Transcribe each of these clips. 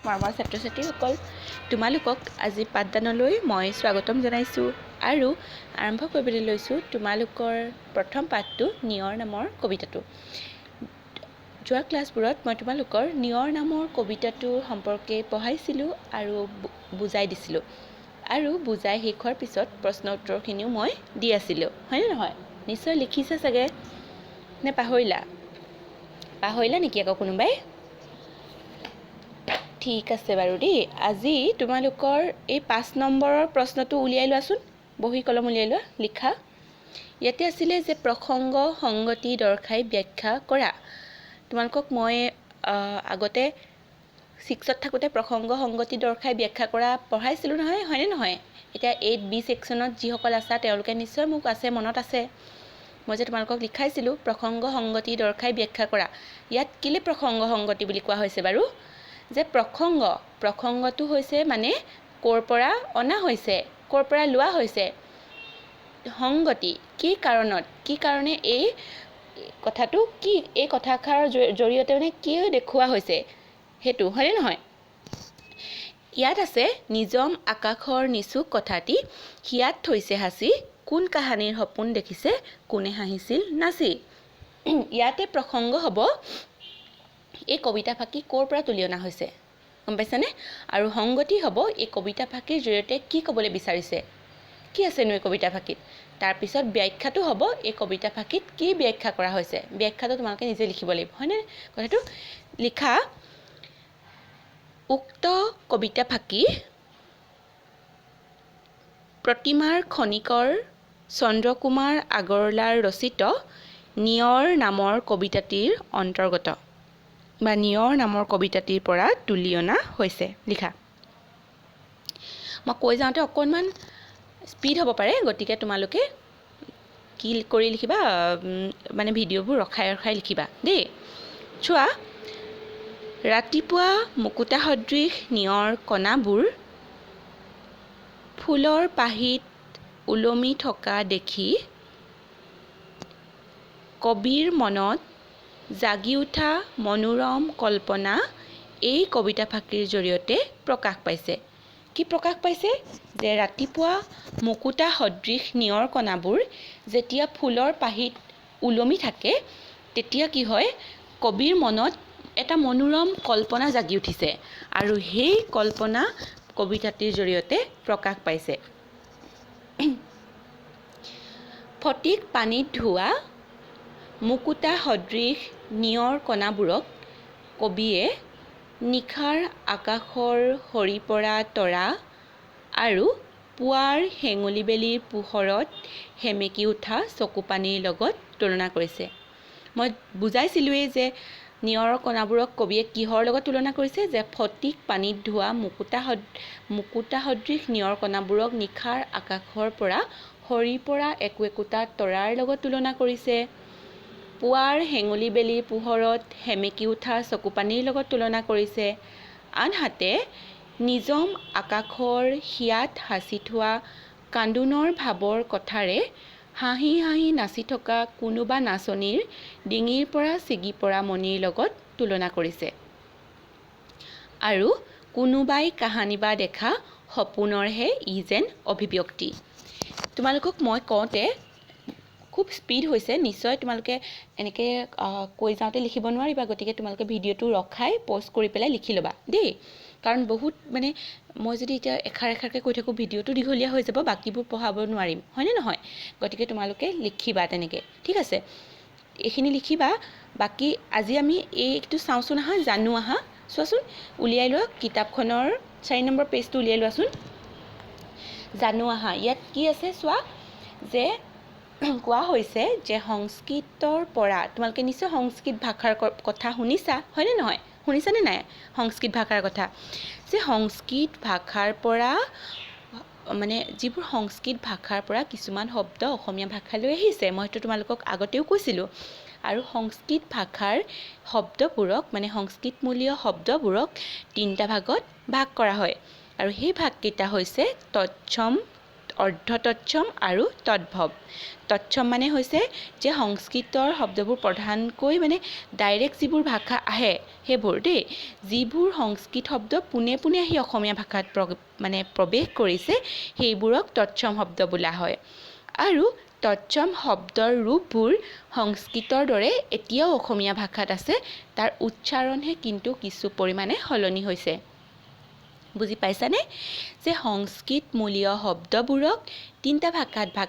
মৰমৰ ছাত্ৰ-ছাত্ৰীসকল, তোমালোকক আজি পাঠদানলৈ মই স্বাগতম জনাইছোঁ আৰু আৰম্ভ কৰিবলৈ লৈছোঁ তোমালোকৰ প্ৰথম পাঠটো নিয়ৰ নামৰ কবিতাটো। যোৱা ক্লাছবোৰত মই তোমালোকৰ নিয়ৰ নামৰ কবিতাটো সম্পৰ্কে পঢ়াইছিলোঁ আৰু বুজাই দিছিলোঁ আৰু বুজাই শেষ হোৱাৰ পিছত প্ৰশ্ন উত্তৰখিনিও মই দি আছিলোঁ, হয়নে নহয়? নিশ্চয় লিখিছা চাগে নে পাহৰিলা নেকি আকৌ কোনোবাই? ঠিক আছে বাৰু দেই। আজি তোমালোকৰ এই 5 নম্বৰৰ প্ৰশ্নটো উলিয়াই লোৱাচোন, বহি কলম উলিয়াই লোৱা, লিখা। ইয়াতে আছিলে যে প্ৰসংগ সংগতি দৰ্শাই ব্যাখ্যা কৰা। তোমালোকক মই আগতে 6ত থাকোঁতে প্ৰসংগ সংগতি দৰ্শাই ব্যাখ্যা কৰা পঢ়াইছিলোঁ নহয়, হয়নে নহয়? এতিয়া 8B ছেকশ্যনত যিসকল আছা তেওঁলোকে নিশ্চয় মোক মনত আছে। মই যে তোমালোকক লিখাইছিলোঁ প্ৰসংগ সংগতি দৰ্শাই ব্যাখ্যা কৰা। ইয়াত কেলে প্ৰসংগ সংগতি বুলি কোৱা হৈছে বাৰু? যে প্ৰসংগটো হৈছে মানে ক'ৰ পৰা অনা হৈছে, ক'ৰ পৰা লোৱা হৈছে। সংগতি কি কাৰণে এই কথাটো কি, এই কথাষাৰৰ জৰিয়তে মানে কি দেখুওৱা হৈছে সেইটো, হয়নে নহয়? ইয়াত আছে নিজম আকাশৰ নিচুক কথাটি হিয়াত থৈছে সাঁচি, কোন কাহানিৰ সপোন দেখিছে কোনে হাঁহিছিল নাচি। ইয়াতে প্ৰসংগ হ'ব এই কবিতা ফাঁকি ক'ৰ পৰা তুলি অনা হৈছে, গম পাইছানে? আৰু সংগতি হ'ব এই কবিতা ফাঁকিৰ জৰিয়তে কি ক'বলৈ বিচাৰিছে, কি আছেনো এই কবিতা ফাঁকিত। তাৰপিছত ব্যাখ্যাটো হ'ব এই কবিতা ফাঁকিত কি ব্যাখ্যা কৰা হৈছে। ব্যাখ্যাটো তোমালোকে নিজে লিখিব লাগিব, হয়নে? কথাটো লিখা। উক্ত কবিতা ফাঁকি প্ৰতিমাৰ খনিকৰ চন্দ্ৰকুমাৰ আগৰৱালাৰ ৰচিত নিয়ৰ নামৰ কবিতাটিৰ অন্তৰ্গত বা নিয়ৰ নামৰ কবিতাটিৰ পৰা তুলি অনা হৈছে। লিখা। মই কৈ যাওঁতে অকণমান স্পীড হ'ব পাৰে, গতিকে তোমালোকে কি কৰি লিখিবা, মানে ভিডিঅ'বোৰ ৰখাই লিখিবা দেই। চোৱা, ৰাতিপুৱা মুকুতা সদৃশ নিয়ৰ কণাবোৰ ফুলৰ পাহিত ওলমি থকা দেখি কবিৰ মনত জাগি উঠা মনোৰম কল্পনা এই কবিতা ফাঁকিৰ জৰিয়তে প্ৰকাশ পাইছে। কি প্ৰকাশ পাইছে? যে ৰাতিপুৱা মুকুতা সদৃশ নিয়ৰ কণাবোৰ যেতিয়া ফুলৰ পাহিত ওলমি থাকে তেতিয়া কি হয়, কবিৰ মনত এটা মনোৰম কল্পনা জাগি উঠিছে আৰু সেই কল্পনা কবিতাটিৰ জৰিয়তে প্ৰকাশ পাইছে। ফটিক পানীত ধোৱা মুকুতা সদৃশ নিয়ৰ কণাবোৰক কবিয়ে নিশাৰ আকাশৰ সৰি পৰা তৰা আৰু পুৱাৰ হেঙুলি বেলিৰ পোহৰত সেমেকি উঠা চকুপানীৰ লগত তুলনা কৰিছে। মই বুজাইছিলোঁৱেই যে নিয়ৰৰ কণাবোৰক কবিয়ে কিহৰ লগত তুলনা কৰিছে, যে ফটিক পানীত ধোৱা মুকুতা সদৃশ নিয়ৰ কণাবোৰক নিশাৰ আকাশৰ পৰা সৰি পৰা একোটা তৰাৰ লগত তুলনা কৰিছে। পুৱাৰ হেঙুলি বেলিৰ পোহৰত সেমেকি উঠা চকুপানীৰ লগত তুলনা কৰিছে। আনহাতে নিজম আকাশৰ হিয়াত সাঁচি থোৱা কান্দোনৰ ভাৱৰ কথাৰে হাঁহি হাঁহি নাচি থকা কোনোবা নাচনীৰ ডিঙিৰ পৰা ছিগি পৰা মণিৰ লগত তুলনা কৰিছে। আৰু কোনোবাই কাহানি বা দেখা সপোনৰহে ই যেন অভিব্যক্তি। তোমালোকক মই কওঁতে খুব স্পীড হৈছে, নিশ্চয় তোমালোকে এনেকৈ কৈ যাওঁতে লিখিব নোৱাৰিবা, গতিকে তোমালোকে ভিডিঅ'টো ৰখাই প'জ কৰি পেলাই লিখি ল'বা দেই। কাৰণ বহুত মানে মই যদি এতিয়া এষাৰকৈ কৈ থাকোঁ ভিডিঅ'টো দীঘলীয়া হৈ যাব, বাকীবোৰ পঢ়াব নোৱাৰিম, হয়নে নহয়? গতিকে তোমালোকে লিখিবা তেনেকৈ, ঠিক আছে? এইখিনি লিখিবা। বাকী আজি আমি এইটো চাওঁচোন আহা, জানো আহা, চোৱাচোন, উলিয়াই লোৱা কিতাপখনৰ 4 নম্বৰ পেজটো উলিয়াই লোৱাচোন। জানো আহা, ইয়াত কি আছে চোৱা, যে কোৱা হৈছে যে সংস্কৃতৰ পৰা, তোমালোকে নিশ্চয় সংস্কৃত ভাষাৰ কথা শুনিছা, হয়নে নহয়? শুনিছানে নাই সংস্কৃত ভাষাৰ কথা? যে সংস্কৃত ভাষাৰ পৰা মানে যিবোৰ সংস্কৃত ভাষাৰ পৰা কিছুমান শব্দ অসমীয়া ভাষালৈ আহিছে, মইতো তোমালোকক আগতেও কৈছিলোঁ। আৰু সংস্কৃত ভাষাৰ শব্দবোৰক মানে সংস্কৃতমূলীয় শব্দবোৰক 3টা ভাগত ভাগ কৰা হয়। আৰু সেই ভাগকেইটা হৈছে তৎসম, অৰ্ধতৎসম আৰু তদ্ভৱ। তৎসম মানে হৈছে যে সংস্কৃতৰ শব্দবোৰ প্ৰধানকৈ মানে ডাইৰেক্ট যিবোৰ ভাষা আহে সেইবোৰ দেই, যিবোৰ সংস্কৃত শব্দ পোনে পোনে আহি অসমীয়া ভাষাত মানে প্ৰৱেশ কৰিছে সেইবোৰক তৎসম শব্দ বোলা হয়। আৰু তৎসম শব্দৰ ৰূপবোৰ সংস্কৃতৰ দৰে এতিয়াও অসমীয়া ভাষাত আছে, তাৰ উচ্চাৰণহে কিন্তু কিছু পৰিমাণে সলনি হৈছে। বুজি পাইছানে যে সংস্কৃতমূলীয় শব্দবোৰক তিনিটা ভাগত ভাগ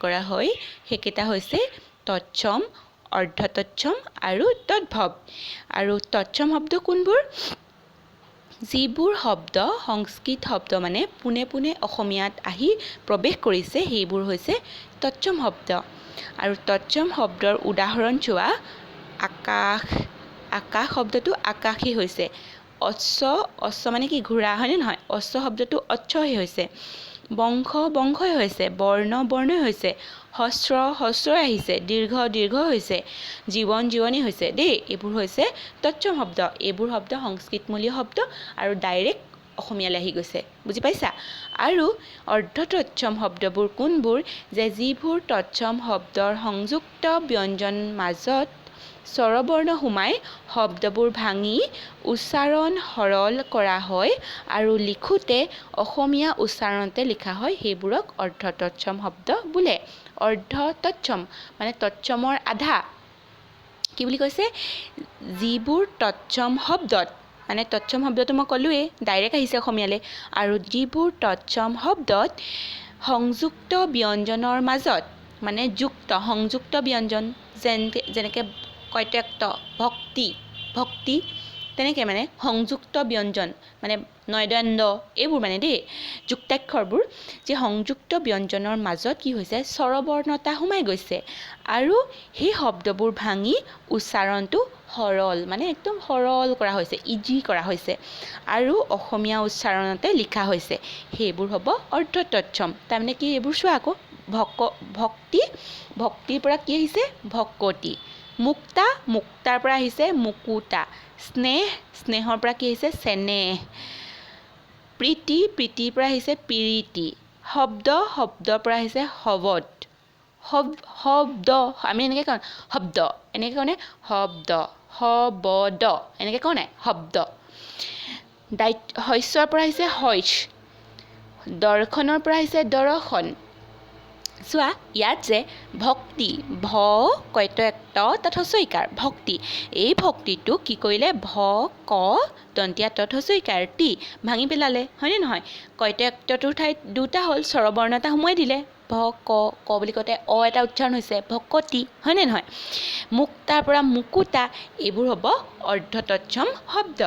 কৰা হয়। সেইকেইটা হৈছে তৎসম, অৰ্ধতৎসম আৰু তদ্ভৱ। আৰু তৎসম শব্দ কোনবোৰ? যিবোৰ শব্দ সংস্কৃত শব্দ মানে পোনে পোনে অসমীয়াত আহি প্ৰৱেশ কৰিছে সেইবোৰ হৈছে তৎসম শব্দ। আৰু তৎসম শব্দৰ উদাহৰণ চোৱা, আকাশ, আকাশ শব্দটো আকাশী হৈছে। অশ্ব মানে কি ঘোঁৰা, হয়নে নহয়? অশ্ব শব্দটো অশ্বই হৈছে। বংশ বংশই হৈছে। বৰ্ণ বৰ্ণই হৈছে। হস্ৰ আহিছে। দীৰ্ঘ হৈছে। জীৱন জীৱনী হৈছে দেই। এইবোৰ হৈছে তৎসম শব্দ। এইবোৰ শব্দ সংস্কৃতমূলীয় শব্দ আৰু ডাইৰেক্ট অসমীয়ালৈ আহি গৈছে। বুজি পাইছা? আৰু অৰ্ধতৎসম শব্দবোৰ কোনবোৰ? যে যিবোৰ তৎসম শব্দৰ সংযুক্ত ব্যঞ্জন মাজত স্বৰবৰ্ণ সোমাই শব্দবোৰ ভাঙি উচ্চাৰণ সৰল কৰা হয় আৰু লিখোঁতে অসমীয়া উচ্চাৰণতে লিখা হয়, সেইবোৰক অৰ্ধতৎসম শব্দ বোলে। অৰ্ধতৎসম মানে তৎসমৰ আধা। কি বুলি কৈছে? যিবোৰ তৎসম শব্দত, মানে তৎসম শব্দটো মই ক'লোৱেই ডাইৰেক্ট আহিছে অসমীয়ালৈ, আৰু যিবোৰ তৎসম শব্দত সংযুক্ত ব্যঞ্জনৰ মাজত মানে সংযুক্ত ব্যঞ্জন, যেনেকৈ কৈতক্ত, ভক্তি তেনেকৈ মানে সংযুক্ত ব্যঞ্জন মানে নয়দণ্ড এইবোৰ মানে দেই, যুক্তাক্ষৰবোৰ যে সংযুক্ত ব্যঞ্জনৰ মাজত কি হৈছে? স্বৰবৰ্ণতা সোমাই গৈছে আৰু সেই শব্দবোৰ ভাঙি উচ্চাৰণটো সৰল মানে একদম সৰল কৰা হৈছে, ইজি কৰা হৈছে আৰু অসমীয়া উচ্চাৰণতে লিখা হৈছে, সেইবোৰ হ'ব অৰ্ধতৎসম। তাৰমানে কি এইবোৰ চোৱা আকৌ, ভক্তিৰ পৰা কি আহিছে? ভকতি। মুক্তাৰ পৰা আহিছে মুকুতা। স্নেহৰ পৰা কি আহিছে? চেনেহ। প্ৰীতিৰ পৰা আহিছে প্ৰীতি। শব্দৰ পৰা আহিছে শবদ। শব্দ আমি এনেকৈ কওঁ শব্দ, এনেকৈ কওঁ নে? শব্দ, শবদ এনেকৈ কওঁ নাই? শব্দ। শস্যৰ পৰা আহিছে শইচ। দৰ্শনৰ পৰা আহিছে দৰ্শন। চোৱা ইয়াত যে ভক্তি, কৈতক্ত তৎ হস্যইকাৰ, ভক্তি, এই ভক্তিটো কি কৰিলে? দন্তীয়া তৎ হস্যইকাৰ তি ভাঙি পেলালে, হয়নে নহয়? কৈতক্তটোৰ ঠাইত দুটা হ'ল, স্বৰবৰ্ণ এটা সোমোৱাই দিলে। ক বুলি কওঁতে এটা উচ্চাৰণ হৈছে, ভকতি, হয়নে নহয়? মুক্তাৰ পৰা মুকুতা, এইবোৰ হ'ব অৰ্ধতৎসম শব্দ।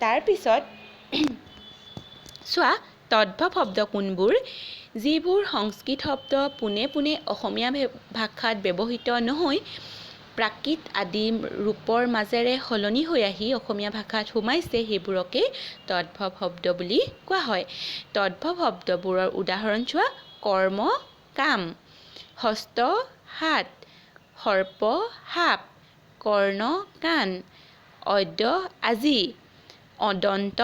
তাৰপিছত চোৱা তদ্ভৱ শব্দ কোনবোৰ? যিবোৰ সংস্কৃত শব্দ পোনে পোনে অসমীয়া ভাষাত ব্যৱহৃত নহৈ প্ৰাকৃত আদি ৰূপৰ মাজেৰে সলনি হৈ আহি অসমীয়া ভাষাত সোমাইছে, সেইবোৰকেই তদ্ভৱ শব্দ বুলি কোৱা হয়। তদ্ভৱ শব্দবোৰৰ উদাহৰণ চোৱা, কৰ্ম কাম, হস্ত হাত, সৰ্প সাপ, কৰ্ণ কাণ, অদ্য আজি, অদন্ত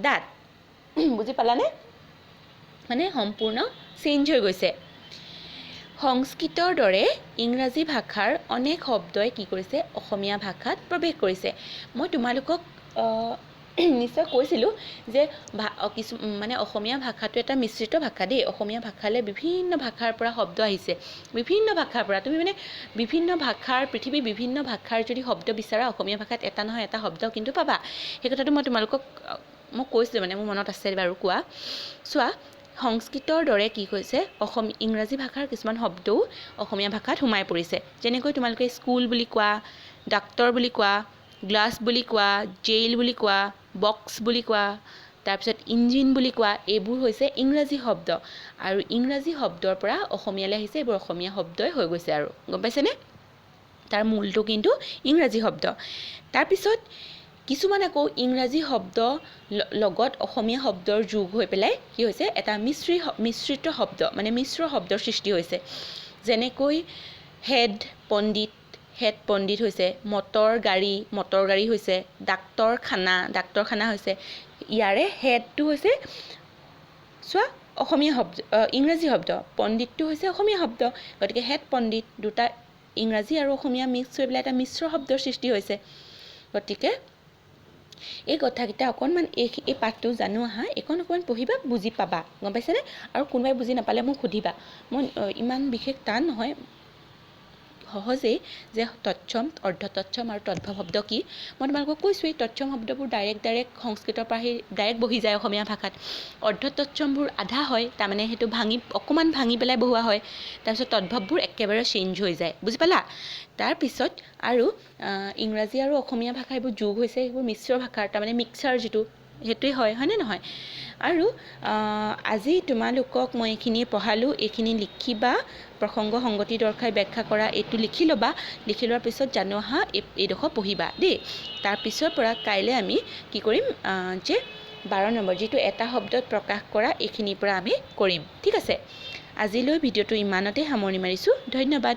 দাঁত। বুজি পালানে? মানে সম্পূৰ্ণ চেঞ্জ হৈ গৈছে। সংস্কৃতৰ দৰে ইংৰাজী ভাষাৰ অনেক শব্দই কি কৰিছে? অসমীয়া ভাষাত প্ৰৱেশ কৰিছে। মই তোমালোকক নিশ্চয় কৈছিলোঁ যে মানে অসমীয়া ভাষাটো এটা মিশ্ৰিত ভাষা দেই। অসমীয়া ভাষালৈ বিভিন্ন ভাষাৰ পৰা শব্দ আহিছে, বিভিন্ন ভাষাৰ পৰা। তুমি মানে পৃথিৱীৰ বিভিন্ন ভাষাৰ যদি শব্দ বিচাৰা, অসমীয়া ভাষাত এটা নহয় এটা শব্দ কিন্তু পাবা। সেই কথাটো মই তোমালোকক কৈছিলোঁ, মানে মোৰ মনত আছে বাৰু কোৱা। চোৱা সংস্কৃতৰ দৰে কি হৈছে? ইংৰাজী ভাষাৰ কিছুমান শব্দও অসমীয়া ভাষাত সোমাই পৰিছে। যেনেকৈ তোমালোকে স্কুল বুলি কোৱা, ডাক্তৰ বুলি কোৱা, গ্লাছ বুলি কোৱা, জেইল বুলি কোৱা, বক্স বুলি কোৱা, তাৰপিছত ইঞ্জিন বুলি কোৱা, এইবোৰ হৈছে ইংৰাজী শব্দ। আৰু ইংৰাজী শব্দৰ পৰা অসমীয়ালৈ আহিছে, এইবোৰ অসমীয়া শব্দই হৈ গৈছে আৰু, গম পাইছেনে? তাৰ মূলটো কিন্তু ইংৰাজী শব্দ। তাৰপিছত কিছুমান আকৌ ইংৰাজী শব্দ লগত অসমীয়া শব্দৰ যোগ হৈ পেলাই কি হৈছে? এটা মিশ্ৰিত শব্দ মানে মিশ্ৰ শব্দৰ সৃষ্টি হৈছে। যেনেকৈ হেড পণ্ডিত হৈছে, মটৰ গাড়ী হৈছে, ডাক্তৰখানা হৈছে। ইয়াৰে হেডটো হৈছে চোৱা অসমীয়া শব্দ ইংৰাজী শব্দ, পণ্ডিতটো হৈছে অসমীয়া শব্দ, গতিকে হেড পণ্ডিত দুটা ইংৰাজী আৰু অসমীয়া মিক্স হৈ পেলাই এটা মিশ্ৰ শব্দৰ সৃষ্টি হৈছে। গতিকে এই কথাকেইটা অকণমান এই পাঠটো জানো আহা, এইখন অকণমান পঢ়িবা, বুজি পাবা, গম পাইছেনে? আৰু কোনোবাই বুজি নাপালে মোক সুধিবা, মই ইমান বিশেষ টান নহয়, সহজেই যে তৎসম, অৰ্ধতৎসম আৰু তদ্ভৱ শব্দ কি মই তোমালোকক কৈছোঁৱেই। তৎসম শব্দবোৰ ডাইৰেক্ট সংস্কৃতৰ পৰা আহি ডাইৰেক্ট বহি যায় অসমীয়া ভাষাত। অৰ্ধতৎসমবোৰ আধা হয়, তাৰমানে সেইটো অকণমান ভাঙি পেলাই বহোৱা হয়। তাৰপিছত তদ্ভৱবোৰ একেবাৰে চেঞ্জ হৈ যায়, বুজি পালা? তাৰপিছত আৰু ইংৰাজী আৰু অসমীয়া ভাষা এইবোৰ যোগ হৈছে, সেইবোৰ মিশ্ৰ ভাষাৰ, তাৰমানে মিক্সাৰ যিটো, সেইটোৱে হয়নে নহয়? আৰু আজি তোমালোকক মই এইখিনিয়ে পঢ়ালোঁ, এইখিনি লিখিবা, প্ৰসংগ সংগতি দৰ্শাই ব্যাখ্যা কৰা, এইটো লিখি ল'বা। লিখি লোৱাৰ পিছত জানো আহা এইডোখৰ পঢ়িবা দেই। তাৰপিছৰ পৰা কাইলৈ আমি কি কৰিম যে 12 নম্বৰ যিটো এটা শব্দত প্ৰকাশ কৰা, এইখিনিৰ পৰা আমি কৰিম, ঠিক আছে? আজিলৈ ভিডিঅ'টো ইমানতে সামৰণি মাৰিছোঁ, ধন্যবাদ।